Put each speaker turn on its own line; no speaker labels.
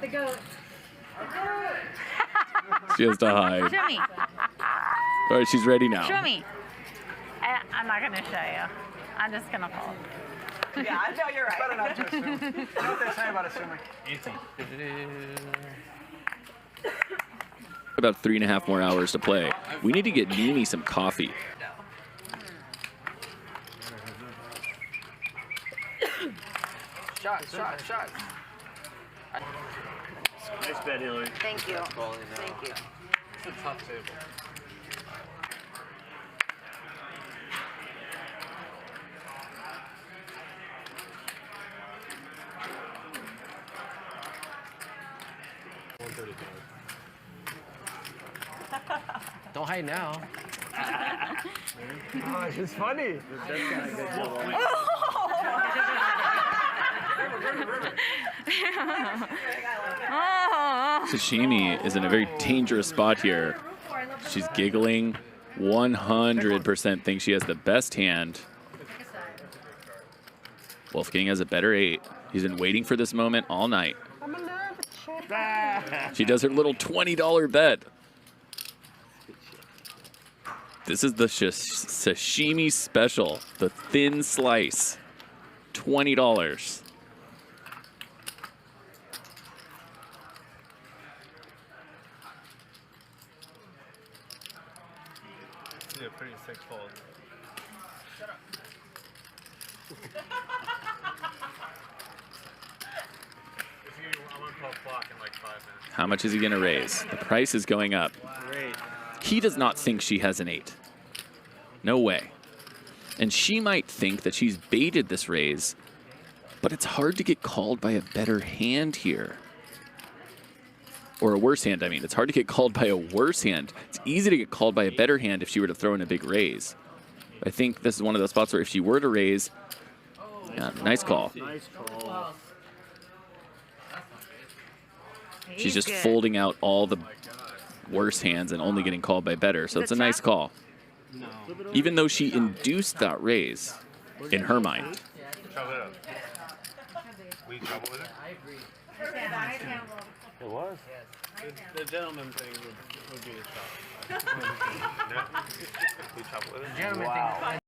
The goat.
She has to hide.
Show me.
All right, she's ready now.
Show me. I'm not going to show you. I'm just going to fold.
Yeah, I know you're right.
Better not to assume. You know what they say about assuming?
About 3.5 more hours to play. We need to get Nini some coffee.
Shot.
Nice bet, Hillary.
Thank you. Thank you.
It's a tough table.
Don't hide now.
Oh, it's funny.
Sashimi is in a very dangerous spot here. She's giggling. 100% thinks she has the best hand. Wolfgang has a better 8. He's been waiting for this moment all night. She does her little $20 bet. This is the sashimi special, the thin slice, $20.
This is a pretty sick fold. Shut up. I'm on 12 o'clock in like 5 minutes.
How much is he going to raise? The price is going up.
Great.
He does not think she has an 8. No way. And she might think that she's baited this raise, but it's hard to get called by a better hand here. Or a worse hand, I mean. It's hard to get called by a worse hand. It's easy to get called by a better hand if she were to throw in a big raise. I think this is one of those spots where if she were to raise, yeah, nice call.
Nice call.
She's just folding out all the worse hands and only getting called by better, so it's a nice call.
No.
Even though she induced that raise in her mind.
Trouble it up. We trouble with it? It was? The gentleman thing would be a shot. We trouble with it?
Gentleman thing.